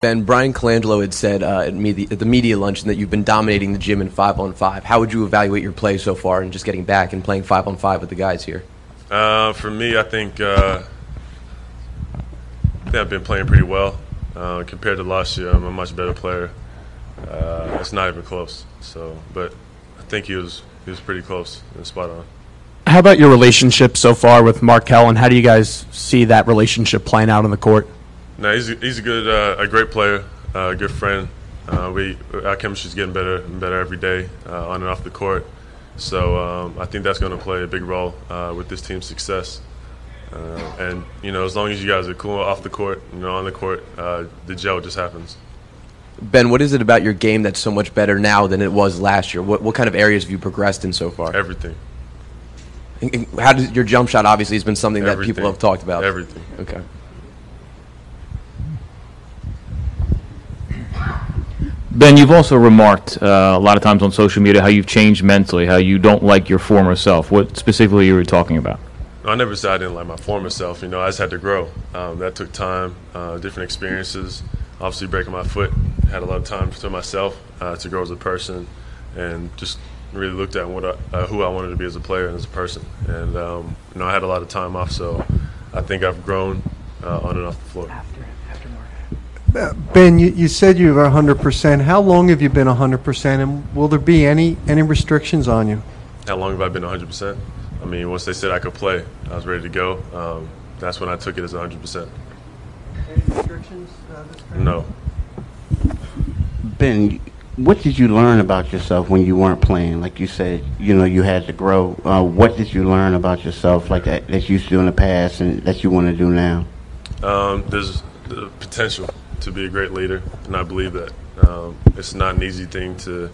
Ben, Brian Colangelo had said at the media luncheon that you've been dominating the gym in 5-on-5. How would you evaluate your play so far and just getting back and playing 5-on-5 with the guys here? For me, I think I've been playing pretty well. Compared to last year, I'm a much better player. It's not even close. But I think he was pretty close and spot on. How about your relationship so far with Markel, and how do you guys see that relationship playing out on the court? No, he's a great player, a good friend. Our chemistry's getting better and better every day, on and off the court. So I think that's going to play a big role with this team's success. And as long as you guys are cool off the court, on the court, the gel just happens. Ben, what is it about your game that's so much better now than it was last year? What kind of areas have you progressed in so far? Everything. How does your jump shot obviously has been something that people have talked about? Everything. Okay. Ben, you've also remarked a lot of times on social media how you've changed mentally, how you don't like your former self. What specifically you were talking about? I never said I didn't like my former self. I just had to grow. That took time, different experiences. Obviously, breaking my foot, had a lot of time to myself to grow as a person, and just really looked at who I wanted to be as a player and as a person. And I had a lot of time off, so I think I've grown on and off the floor. Ben, you said you were 100%. How long have you been 100%, and will there be any restrictions on you? How long have I been 100%? Once they said I could play, I was ready to go. That's when I took it as 100%. Any restrictions this time? No. Ben, what did you learn about yourself when you weren't playing? Like you said, you had to grow. What did you learn about yourself like that you used to do in the past and that you want to do now? There's the potential to be a great leader, and I believe that. It's not an easy thing to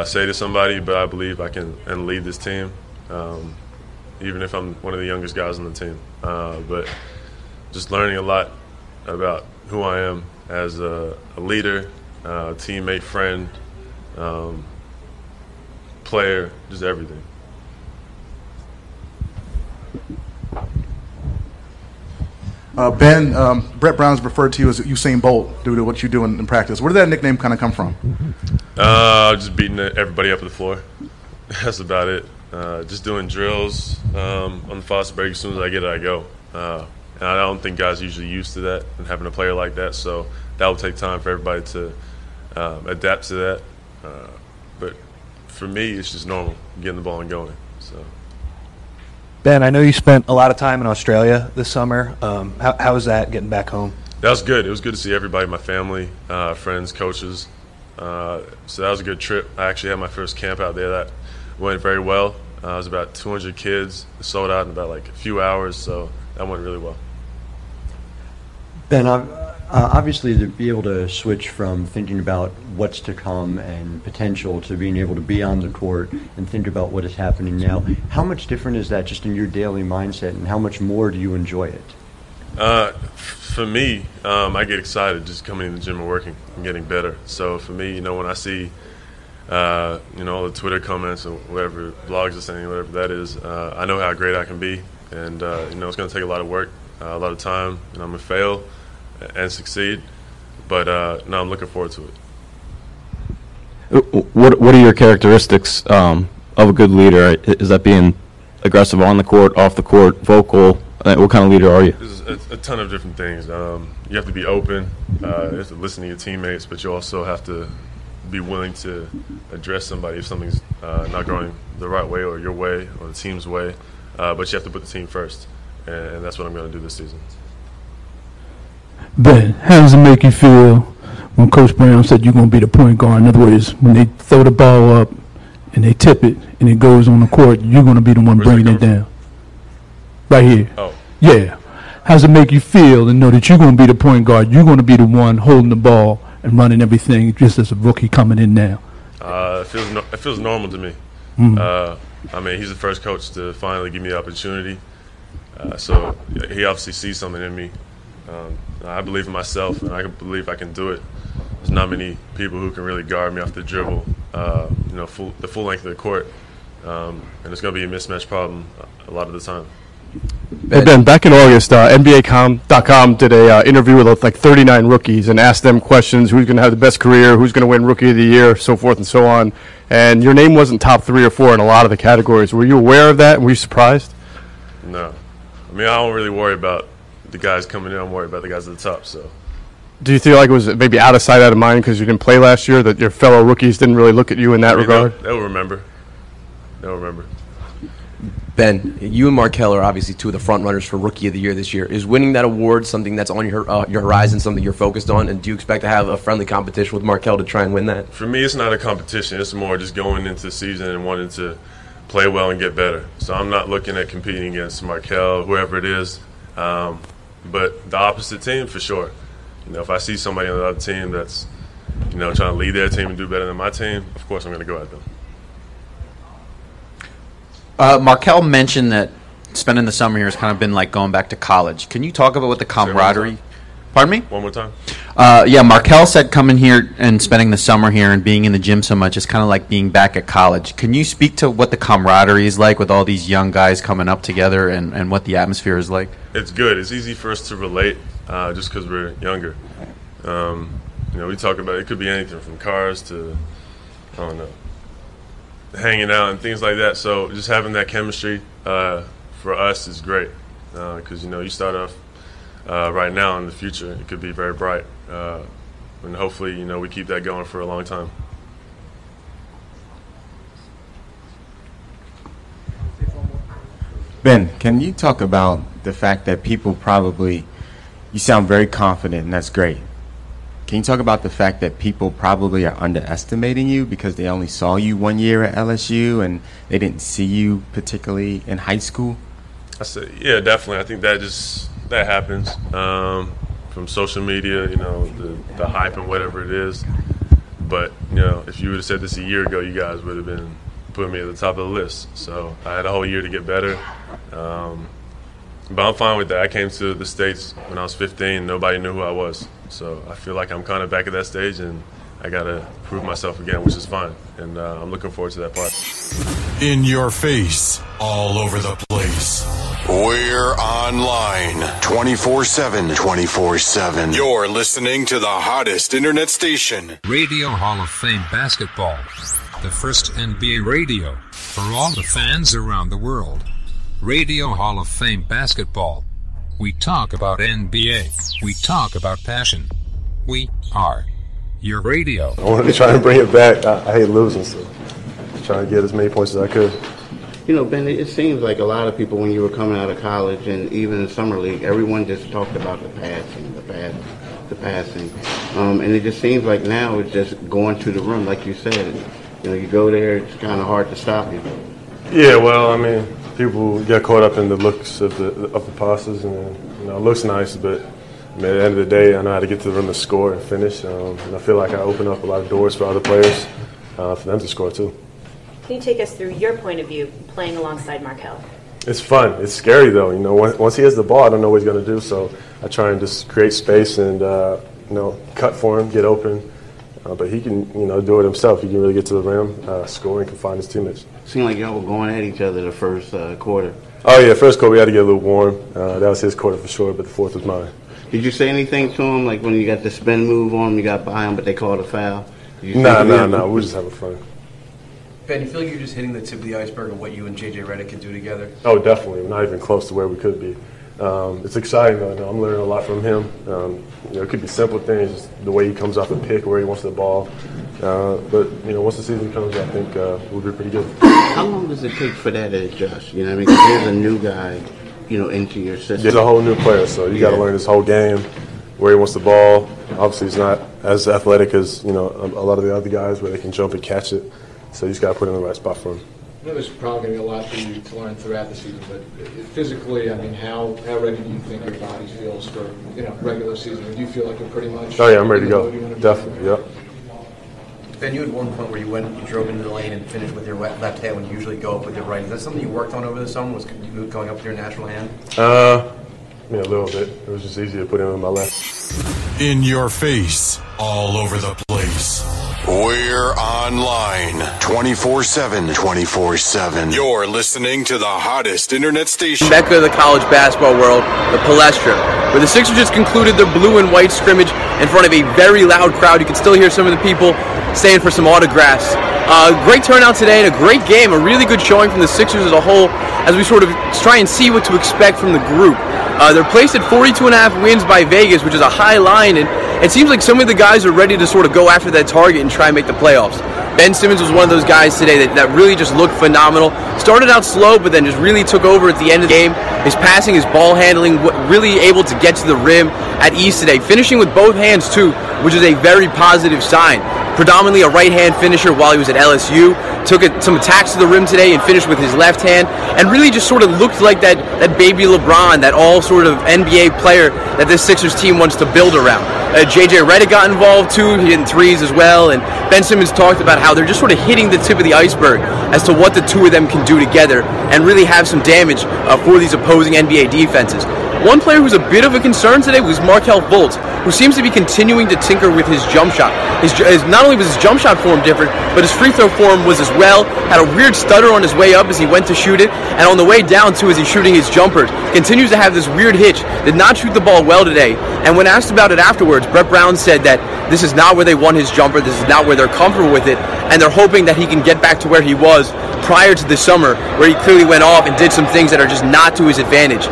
say to somebody, but I believe I can and lead this team, even if I'm one of the youngest guys on the team. But just learning a lot about who I am as a leader, teammate, friend, player, just everything. Ben, Brett Brown's referred to you as Usain Bolt due to what you do in practice. Where did that nickname kind of come from? Just beating everybody up on the floor. That's about it. Just doing drills on the fast break. As soon as I get it, I go. And I don't think guys are usually used to that and having a player like that. So that will take time for everybody to adapt to that. But for me, it's just normal, getting the ball and going. So. Ben, I know you spent a lot of time in Australia this summer. How was that, getting back home? That was good. It was good to see everybody, my family, friends, coaches. So that was a good trip. I actually had my first camp out there. That went very well. It was about 200 kids. It sold out in about a few hours, so that went really well. Ben, obviously to be able to switch from thinking about what's to come and potential to being able to be on the court and think about what is happening now, how much different is that just in your daily mindset, and how much more do you enjoy it? For me, I get excited just coming in the gym and working and getting better. So for me, when I see all the Twitter comments or whatever, blogs are saying, whatever that is, I know how great I can be. And, it's going to take a lot of work, a lot of time, and I'm going to fail and succeed. But, no, I'm looking forward to it. What are your characteristics of a good leader? Is that being aggressive on the court, off the court, vocal? What kind of leader are you? There's a ton of different things. You have to be open. You have to listen to your teammates, but you also have to be willing to address somebody if something's not going the right way or your way or the team's way. But you have to put the team first, and that's what I'm going to do this season. Ben, how does it make you feel when Coach Brown said you're going to be the point guard? In other words, when they throw the ball up and they tip it and it goes on the court, you're going to be the one bringing it down. Right here. Oh. Yeah. How does it make you feel to know that you're going to be the point guard? You're going to be the one holding the ball and running everything just as a rookie coming in now? It feels normal to me. He's the first coach to finally give me the opportunity. So he obviously sees something in me. I believe in myself, and I believe I can do it. There's not many people who can really guard me off the dribble, the full length of the court. And it's going to be a mismatch problem a lot of the time. Hey Ben, back in August, NBA.com did a interview with like 39 rookies and asked them questions: who's going to have the best career, who's going to win Rookie of the Year, so forth and so on. And your name wasn't top 3 or 4 in a lot of the categories. Were you aware of that? And were you surprised? No, I mean I don't really worry about the guys coming in. I'm worried about the guys at the top. So, do you feel like it was maybe out of sight, out of mind because you didn't play last year? That your fellow rookies didn't really look at you in that regard? They'll remember. They'll remember. Ben, you and Markelle are obviously two of the front runners for Rookie of the Year this year. Is winning that award something that's on your horizon, something you're focused on? And do you expect to have a friendly competition with Markelle to try and win that? For me, it's not a competition. It's more just going into the season and wanting to play well and get better. So I'm not looking at competing against Markelle, whoever it is. But the opposite team, for sure. You know, if I see somebody on the other team that's, you know, trying to lead their team and do better than my team, of course I'm going to go at them. Markelle mentioned that spending the summer here has kind of been like going back to college. Can you talk about what the camaraderie? Pardon me? One more time. Yeah, Markelle said coming here and spending the summer here and being in the gym so much is kind of like being back at college. Can you speak to what the camaraderie is like with all these young guys coming up together and what the atmosphere is like? It's good. It's easy for us to relate just because we're younger. You know, we talk about it could be anything from cars to, I don't know, hanging out and things like that. So just having that chemistry for us is great because, you know, you start off right now in the future, it could be very bright. And hopefully, you know, we keep that going for a long time. Ben, can you talk about the fact that people probably, you sound very confident and that's great. Can you talk about the fact that people probably are underestimating you because they only saw you 1 year at LSU and they didn't see you particularly in high school? I said, yeah, definitely. I think that happens from social media, you know, the hype and whatever it is. But, you know, if you would have said this a year ago, you guys would have been putting me at the top of the list. So I had a whole year to get better. But I'm fine with that. I came to the States when I was 15. Nobody knew who I was. So I feel like I'm kind of back at that stage, and I got to prove myself again, which is fine. And I'm looking forward to that part. In your face, all over the place. We're online 24/7. 24/7. You're listening to the hottest internet station. Radio Hall of Fame basketball. The first NBA radio for all the fans around the world. Radio Hall of Fame basketball. We talk about NBA. We talk about passion. We are your radio. I wanted to try and bring it back. I hate losing, so trying to get as many points as I could. You know, Ben, it seems like a lot of people when you were coming out of college and even in summer league, everyone just talked about the passing. And it just seems like now it's just going to the rim, like you said. You know, you go there, it's kind of hard to stop you. Yeah, well, I mean, people get caught up in the looks of the passes, and you know, it looks nice, but I mean, at the end of the day, I know how to get to the rim and score and finish. And I feel like I open up a lot of doors for other players for them to score too. Can you take us through your point of view playing alongside Markelle? It's fun. It's scary though. You know, once he has the ball, I don't know what he's going to do. So I try and just create space and you know, cut for him, get open. But he can, you know, do it himself. He can really get to the rim, score, and can find his teammates. Seemed like y'all were going at each other the first quarter. Oh yeah, first quarter we had to get a little warm. That was his quarter for sure, but the fourth was mine. Did you say anything to him, like when you got the spin move on him, you got by him, but they called a foul? No. We were just having fun. Ben, you feel like you're just hitting the tip of the iceberg of what you and J.J. Redick can do together? Oh, definitely. We're not even close to where we could be. It's exciting, though. I'm learning a lot from him. You know, it could be simple things, just the way he comes off the pick, where he wants the ball. But, you know, once the season comes, I think we'll be pretty good. How long does it take for that to adjust? You know what I mean? Because there's a new guy, you know, into your system. He's a whole new player, so you got to learn his whole game, where he wants the ball. Obviously, he's not as athletic as, you know, a lot of the other guys where they can jump and catch it. So you just got to put it in the right spot for him. I know there's probably going to be a lot for you to learn throughout the season, but physically, I mean, how ready do you think your body feels for, you know, regular season? Do you feel like you're pretty much? Oh yeah, I'm ready to go. Definitely, yep. Ben, you had one point where you drove into the lane and finished with your left hand when you usually go up with your right. Is that something you worked on over the summer? Was you going up with your natural hand? Yeah, a little bit. It was just easy to put in with my left. In your face, all over the place. We're online 24/7. 24/7. You're listening to the hottest internet station. Mecca of the college basketball world, the Palestra, where the Sixers just concluded their blue and white scrimmage in front of a very loud crowd. You can still hear some of the people staying for some autographs. Great turnout today and a great game, a really good showing from the Sixers as a whole as we sort of try and see what to expect from the group. They're placed at 42.5 wins by Vegas, which is a high line, and it seems like some of the guys are ready to sort of go after that target and try and make the playoffs. Ben Simmons was one of those guys today that really just looked phenomenal. Started out slow, but then just really took over at the end of the game. His passing, his ball handling, really able to get to the rim at ease today. Finishing with both hands, too, which is a very positive sign. Predominantly a right-hand finisher while he was at LSU. Took some attacks to the rim today and finished with his left hand. And really just sort of looked like that baby LeBron, that all sort of NBA player that this Sixers team wants to build around. J.J. Redick got involved, too, hitting threes as well. And Ben Simmons talked about how they're just sort of hitting the tip of the iceberg as to what the two of them can do together and really have some damage for these opposing NBA defenses. One player who's a bit of a concern today was Markelle Fultz, who seems to be continuing to tinker with his jump shot. Not only was his jump shot form different, but his free throw form was as well. Had a weird stutter on his way up as he went to shoot it, and on the way down too as he's shooting his jumpers. Continues to have this weird hitch. Did not shoot the ball well today, and when asked about it afterwards, Brett Brown said that this is not where they want his jumper, this is not where they're comfortable with it, and they're hoping that he can get back to where he was prior to this summer, where he clearly went off and did some things that are just not to his advantage.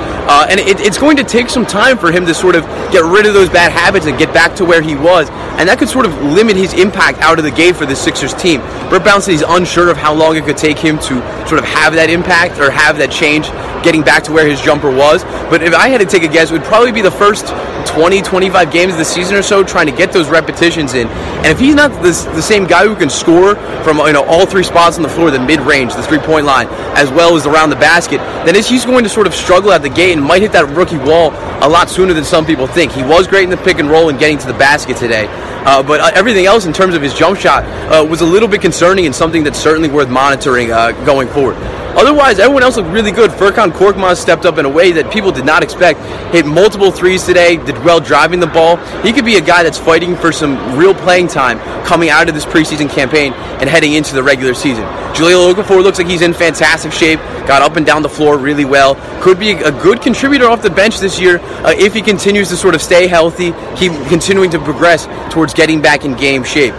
And it's going to take some time for him to sort of get rid of those bad habits and get back to where he was, and that could sort of limit his impact out of the gate for the Sixers team. Brett Brown said he's unsure of how long it could take him to sort of have that impact or have that change getting back to where his jumper was. But if I had to take a guess, it would probably be the first 20, 25 games of the season or so trying to get those repetitions in. And if he's not the same guy who can score from all three spots on the floor, the mid-range, the three-point line, as well as around the basket, then he's going to sort of struggle at the gate and might hit that rookie wall a lot sooner than some people think. He was great in the pick and roll and getting to the basket today. But everything else in terms of his jump shot was a little bit concerning and something that's certainly worth monitoring going forward. Otherwise, everyone else looked really good. Furkan Korkmaz stepped up in a way that people did not expect. Hit multiple threes today, did well driving the ball. He could be a guy that's fighting for some real playing time coming out of this preseason campaign and heading into the regular season. Jahlil Okafor looks like he's in fantastic shape. Got up and down the floor really well. Could be a good contributor off the bench this year if he continues to sort of stay healthy, keep continuing to progress towards getting back in game shape.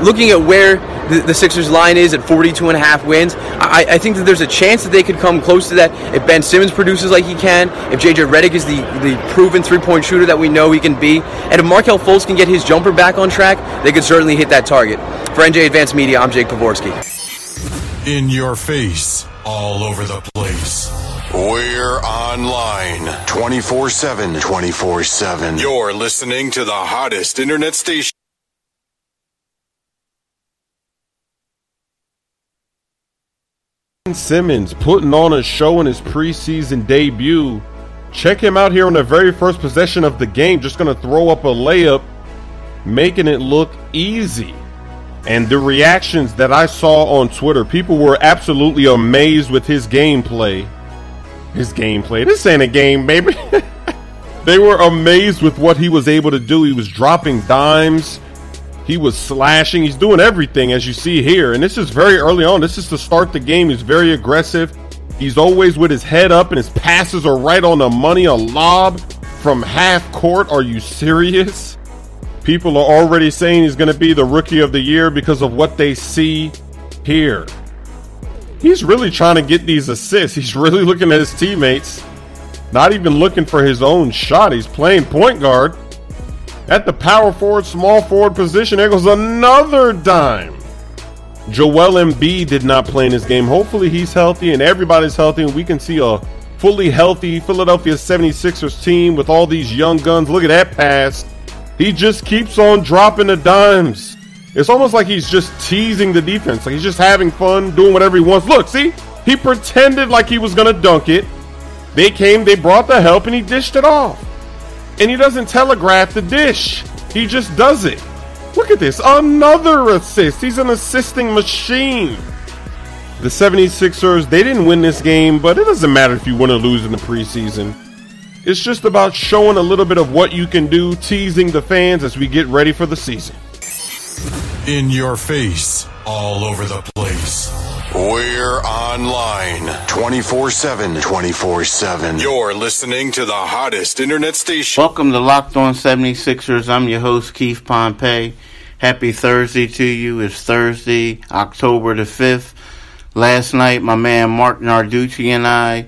Looking at where the Sixers line is at 42.5 wins, I think that there's a chance that they could come close to that if Ben Simmons produces like he can, if J.J. Redick is the proven three-point shooter that we know he can be, and if Markelle Fultz can get his jumper back on track, they could certainly hit that target. For NJ Advanced Media, I'm Jake Pavorsky. In your face, all over the place. We're online 24/7. 24/7. You're listening to the hottest internet station. Ben Simmons putting on a show in his preseason debut. Check him out here on the very first possession of the game. Just going to throw up a layup, making it look easy. And the reactions that I saw on Twitter, people were absolutely amazed with his gameplay. This ain't a game, baby. They were amazed with what he was able to do. He was dropping dimes. He was slashing. He's doing everything, as you see here. And this is very early on. This is to start the game. He's very aggressive. He's always with his head up, and his passes are right on the money. A lob from half court. Are you serious? People are already saying he's going to be the Rookie of the Year because of what they see here. He's really trying to get these assists. He's really looking at his teammates. Not even looking for his own shot. He's playing point guard. At the power forward, small forward position, there goes another dime. Joel Embiid did not play in this game. Hopefully he's healthy and everybody's healthy, and we can see a fully healthy Philadelphia 76ers team with all these young guns. Look at that pass. He just keeps on dropping the dimes. It's almost like he's just teasing the defense. Like he's just having fun, doing whatever he wants. Look, see? He pretended like he was going to dunk it. They came, they brought the help, and he dished it off. And he doesn't telegraph the dish. He just does it. Look at this. Another assist. He's an assisting machine. The 76ers, they didn't win this game, but it doesn't matter if you win or lose in the preseason. It's just about showing a little bit of what you can do, teasing the fans as we get ready for the season. In your face, all over the place. We're online 24/7. 24/7. You're listening to the hottest internet station. Welcome to Locked On 76ers. I'm your host, Keith Pompey. Happy Thursday to you. It's Thursday, October the 5th. Last night, my man Mark Narducci and I,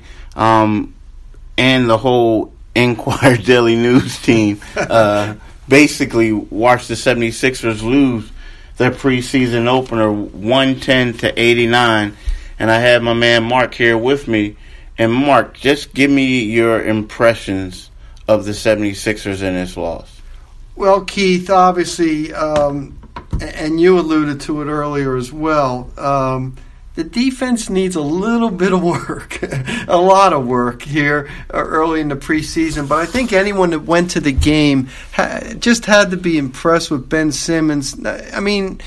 and the whole Enquirer Daily News team, basically watched the 76ers lose their preseason opener 110-89. And I have my man Mark here with me. And Mark, just give me your impressions of the 76ers in this loss. Well, Keith, obviously, and you alluded to it earlier as well, the defense needs a little bit of work, a lot of work here early in the preseason. But I think anyone that went to the game just had to be impressed with Ben Simmons. I mean,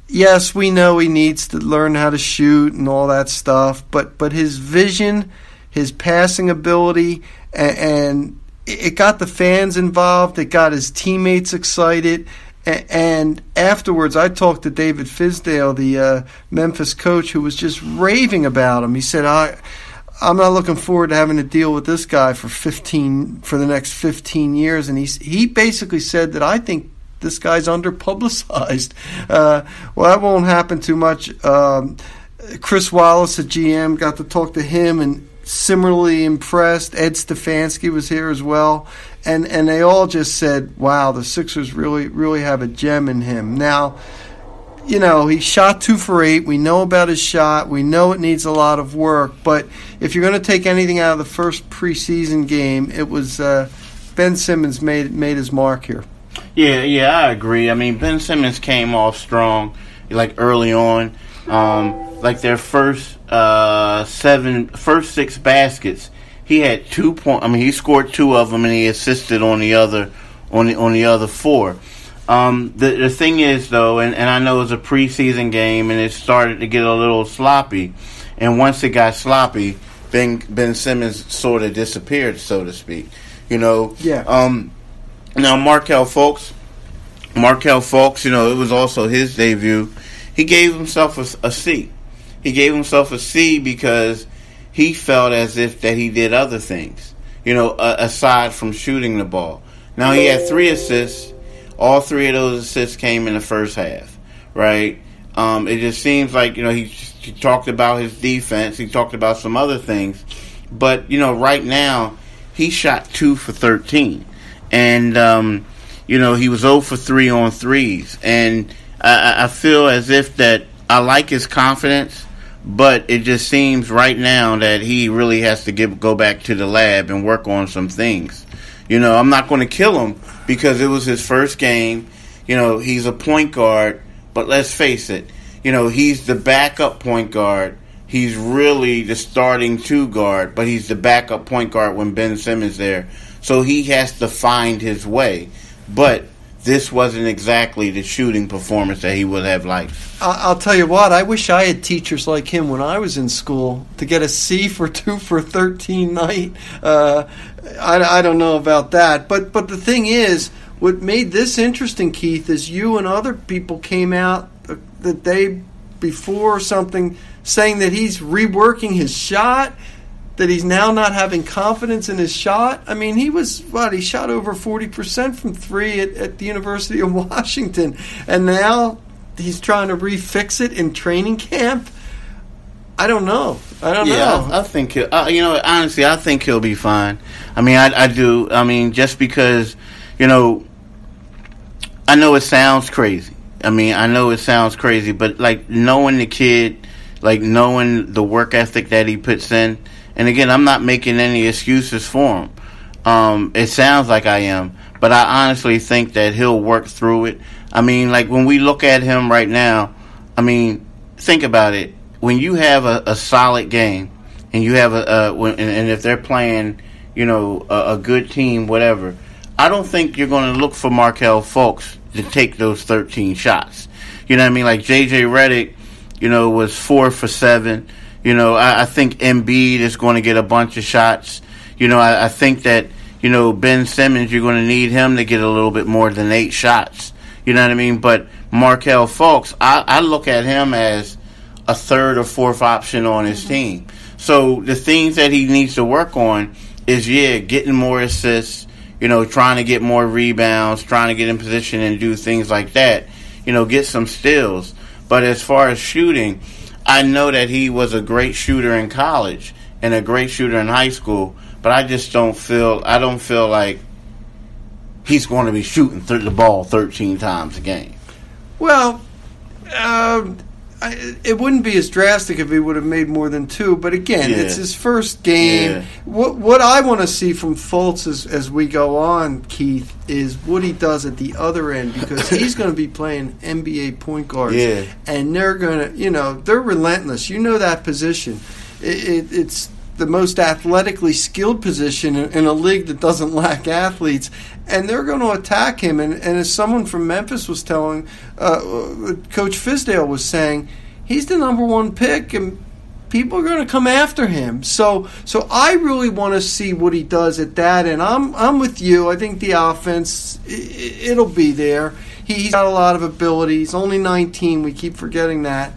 yes, we know he needs to learn how to shoot and all that stuff, but his vision, his passing ability, and it got the fans involved. It got his teammates excited. And afterwards, I talked to David Fizdale, the Memphis coach, who was just raving about him. He said, I'm not looking forward to having to deal with this guy for the next 15 years. And he basically said that I think this guy's under-publicized. Well, that won't happen too much. Chris Wallace, the GM, got to talk to him and similarly impressed. Ed Stefanski was here as well. And they all just said, wow, the Sixers really have a gem in him. Now, you know, he shot 2 for 8. We know about his shot. We know it needs a lot of work. But if you're going to take anything out of the first preseason game, it was Ben Simmons made his mark here. Yeah, I agree. I mean, Ben Simmons came off strong, like early on. Like their first 6 baskets, he had 2 points. I mean, he scored 2 of them, and he assisted on the other 4. The thing is, though, and I know it was a preseason game, and it started to get a little sloppy. And once it got sloppy, Ben Simmons sort of disappeared, so to speak. You know. Yeah. Now Markelle Fultz, you know, it was also his debut. He gave himself a C. He gave himself a C because he felt as if that he did other things, you know, aside from shooting the ball. Now, he had 3 assists. All 3 of those assists came in the first half, right? It just seems like, you know, he talked about his defense. He talked about some other things. But, you know, right now, he shot 2 for 13. And, you know, he was 0 for 3 on threes. And I feel as if that I like his confidence, but it just seems right now that he really has to go back to the lab and work on some things. You know, I'm not going to kill him because it was his first game. You know, he's a point guard, but let's face it, you know, he's the backup point guard. He's really the starting 2 guard, but he's the backup point guard when Ben Simmons is there. So he has to find his way. But this wasn't exactly the shooting performance that he would have liked. I'll tell you what, I wish I had teachers like him when I was in school to get a C for 2 for 13 night. I don't know about that. But the thing is, what made this interesting, Keith, is you and other people came out the day before or something saying that he's reworking his shot, that he's now not having confidence in his shot. I mean, he shot over 40% from 3 at the University of Washington, and now he's trying to refix it in training camp. I don't know. I think he'll, you know, honestly, I think he'll be fine. I mean, I do. I mean, just because, you know, I know it sounds crazy. But, like, knowing the kid, like, knowing the work ethic that he puts in, and again, I'm not making any excuses for him. It sounds like I am, but I honestly think that he'll work through it. I mean, like, when we look at him right now, I mean, think about it. When you have a solid game, and you have and if they're playing, you know, a good team, whatever, I don't think you're going to look for Markelle Fultz to take those 13 shots. You know what I mean? Like, J.J. Redick, you know, was 4 for 7. You know, I think Embiid is going to get a bunch of shots. You know, I think that, you know, Ben Simmons, you're going to need him to get a little bit more than 8 shots. You know what I mean? But Markelle Fultz, I look at him as a third or fourth option on his team. So the things that he needs to work on is, getting more assists, trying to get more rebounds, trying to get in position and do things like that, get some steals. But as far as shooting, I know that he was a great shooter in college and a great shooter in high school, but I don't feel like he's going to be shooting the ball 13 times a game. Well, it wouldn't be as drastic if he would have made more than 2. But again, it's his first game. Yeah. What I want to see from Fultz as we go on, Keith, is what he does at the other end, because he's going to be playing NBA point guards. Yeah. And they're going to, they're relentless. You know that position. It's the most athletically skilled position in a league that doesn't lack athletes, and they're going to attack him. And as someone from Memphis was telling, Coach Fizdale was saying, he's the number 1 pick, and people are going to come after him. So I really want to see what he does at that, and I'm with you. I think the offense, it'll be there. He's got a lot of ability. He's only 19. We keep forgetting that.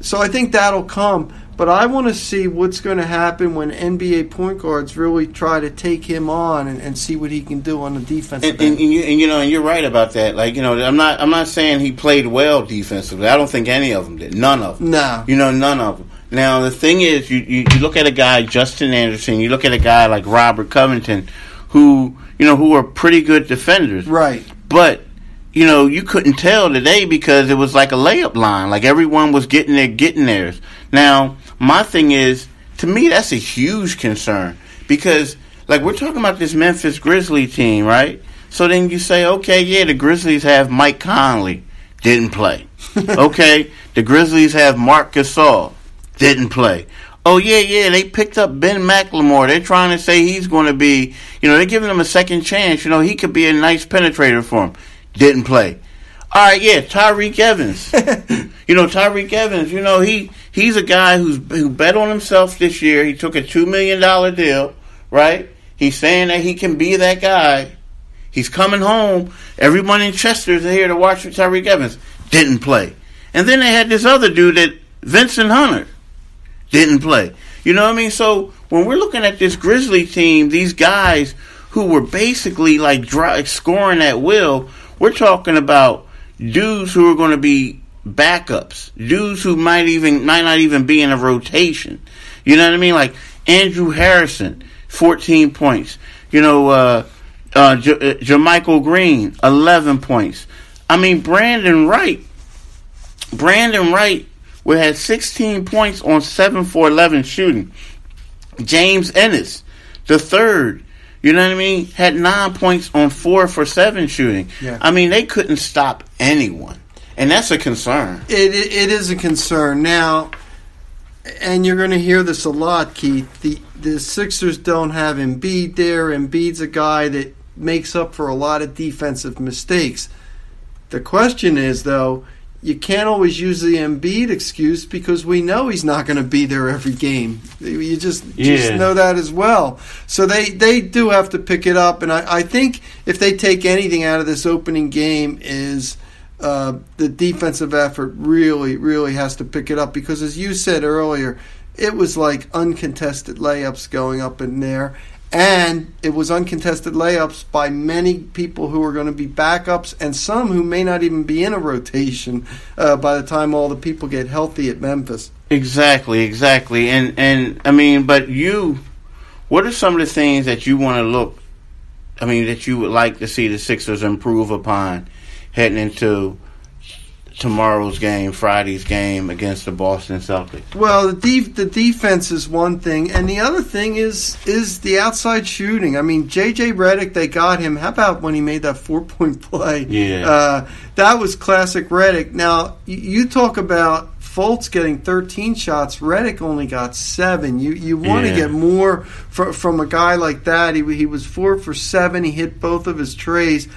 So I think that'll come. But I want to see what's going to happen when NBA point guards really try to take him on and see what he can do on the defensive end. And you're right about that. Like, I'm not saying he played well defensively. I don't think any of them did. None of them. No. None of them. Now, the thing is, you look at a guy, Justin Anderson, you look at a guy like Robert Covington, who are pretty good defenders. Right. But, you couldn't tell today because it was like a layup line. Like, everyone was getting theirs. Now, my thing is, to me, that's a huge concern because, like, we're talking about this Memphis Grizzlies team, right? So then you say, okay, the Grizzlies have Mike Conley, didn't play. Okay, the Grizzlies have Marc Gasol, didn't play. Oh, yeah, they picked up Ben McLemore. They're trying to say he's going to be, they're giving him a second chance. He could be a nice penetrator for him. Didn't play. All right, Tyreke Evans. Tyreke Evans, he's a guy who bet on himself this year. He took a $2 million deal, right? He's saying that he can be that guy. He's coming home. Everyone in Chester's here to watch Tyreke Evans. Didn't play. And then they had this other dude, Vincent Hunter. Didn't play. You know what I mean? So when we're looking at this Grizzly team, these guys who were basically like scoring at will, we're talking about dudes who are going to be backups, dudes who might not even be in a rotation. You know what I mean? Like Andrew Harrison, 14 points. Jermichael Green, 11 points. I mean, Brandon Wright had 16 points on 7 for 11 shooting. James Ennis, the third, had 9 points on 4 for 7 shooting. Yeah. I mean, they couldn't stop anyone. And that's a concern. It is a concern. Now, and you're going to hear this a lot, Keith, the Sixers don't have Embiid there. Embiid's a guy that makes up for a lot of defensive mistakes. The question is, though, you can't always use the Embiid excuse because we know he's not going to be there every game. You just know that as well. So they do have to pick it up. And I think if they take anything out of this opening game is the defensive effort really, really has to pick it up because, as you said earlier, it was like uncontested layups going up in there. And it was uncontested layups by many people who are going to be backups and some who may not even be in a rotation by the time all the people get healthy at Memphis. Exactly. And I mean, but what are some of the things that you want to that you would like to see the Sixers improve upon heading into tomorrow's game, Friday's game against the Boston Celtics? Well, the defense is one thing, and the other thing is the outside shooting. I mean, J.J. Redick, they got him. How about when he made that 4-point play? Yeah. That was classic Redick. Now, you talk about Fultz getting 13 shots. Redick only got 7. You want to get more from a guy like that. He was 4 for 7. He hit both of his trays.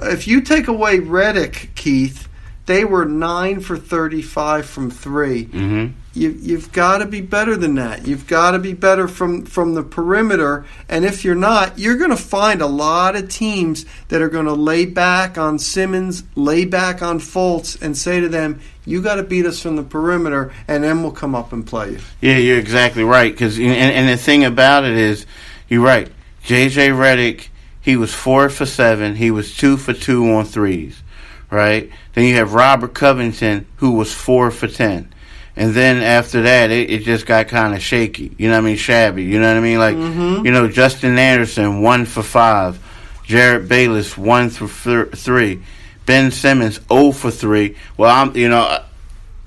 If you take away Redick, Keith, they were 9 for 35 from 3. Mm-hmm. you've got to be better than that. You've got to be better from the perimeter. And if you're not, you're going to find a lot of teams that are going to lay back on Simmons, lay back on Fultz, and say to them, you got to beat us from the perimeter, and then we'll come up and play you. Yeah, you're exactly right. And the thing about it is, you're right. J.J. Redick, he was 4 for 7. He was 2 for 2 on threes, right? Then you have Robert Covington, who was 4 for 10. And then after that, it just got kind of shaky. You know what I mean? Shabby. You know what I mean? Like, you know, Justin Anderson, 1 for 5. Jared Bayless, 1 for 3. Ben Simmons, 0 for 3. Well,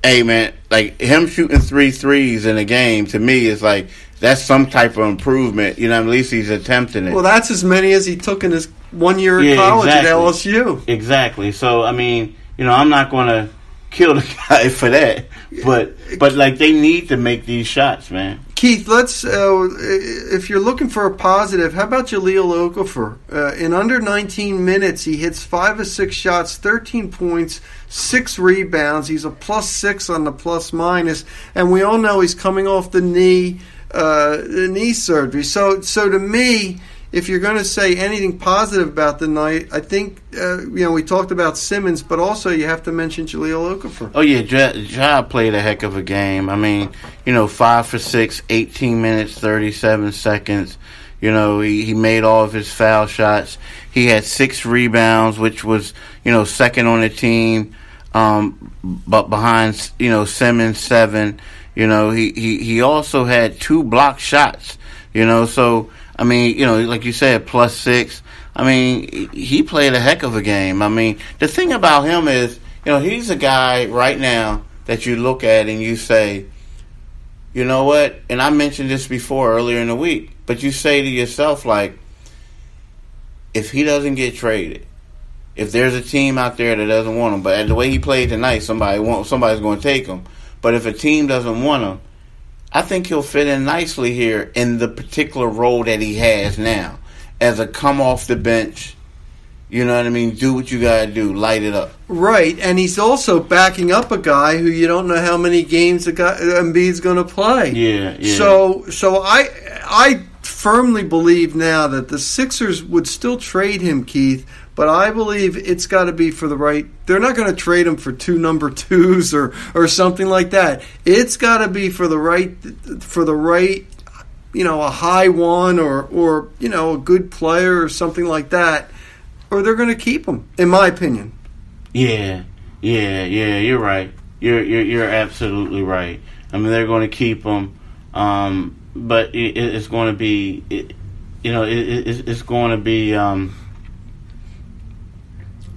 hey, man, like, him shooting 3 threes in a game, to me, is like, that's some type of improvement. You know, at least he's attempting it. Well, that's as many as he took in his 1 year of college at LSU. Exactly. So, I mean, you know, I'm not going to kill the guy for that. But like, they need to make these shots, man. Keith, let's if you're looking for a positive, how about Jahlil Okafor? In under 19 minutes, he hits 5 of 6 shots, 13 points, 6 rebounds. He's a +6 on the plus minus, and we all know he's coming off the knee surgery. So to me, if you're going to say anything positive about the night, I think we talked about Simmons, but also you have to mention Jahlil Okafor. Oh yeah, Ja played a heck of a game. I mean, 5 for 6, 18 minutes, 37 seconds. He made all of his foul shots. He had 6 rebounds, which was second on the team, but behind Simmons 7. He also had 2 blocked shots. So. I mean, like you said, +6. I mean, he played a heck of a game. I mean, the thing about him is, he's a guy right now that you look at and you say, you know what? And I mentioned this before earlier in the week, but you say to yourself, like, if he doesn't get traded, if there's a team out there that doesn't want him, but the way he played tonight, somebody's going to take him. But if a team doesn't want him, I think he'll fit in nicely here in the particular role that he has now. As a come off the bench, you know what I mean? Do what you got to do. Light it up. Right, and he's also backing up a guy who you don't know how many games Embiid's going to play. Yeah. So I firmly believe now that the Sixers would still trade him, Keith, but I believe it's got to be for the right. They're not going to trade him for 2 number 2s or something like that. It's got to be for the right, a high one or a good player or something like that, or they're going to keep him, in my opinion. Yeah. You're right. You're absolutely right. I mean, they're going to keep him, but it's going to be, it's going to be.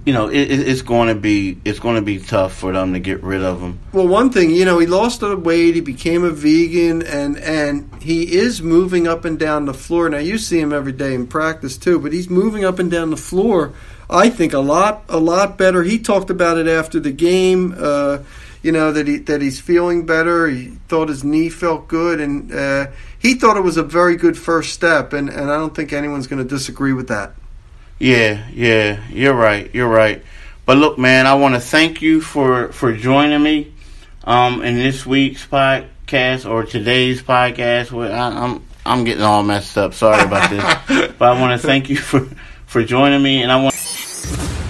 It's going to be tough for them to get rid of him. Well, one thing, he lost the weight, he became a vegan, and he is moving up and down the floor. Now, you see him every day in practice too, but he's moving up and down the floor, I think, a lot better. He talked about it after the game, that he's feeling better. He thought his knee felt good, and he thought it was a very good first step, and I don't think anyone's going to disagree with that. Yeah, you're right. But look, man, I want to thank you for joining me in this week's podcast or today's podcast. I'm getting all messed up. Sorry about this. But I want to thank you for joining me, and I want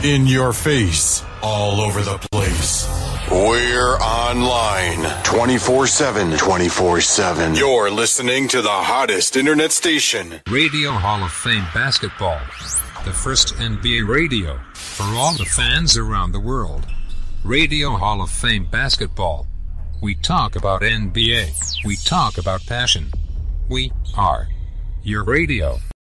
in your face, all over the place. We're online 24/7. 24/7. You're listening to the hottest internet station. Radio Hall of Fame Basketball. The first NBA radio for all the fans around the world. Radio Hall of Fame Basketball. We talk about NBA. We talk about passion. We are your radio.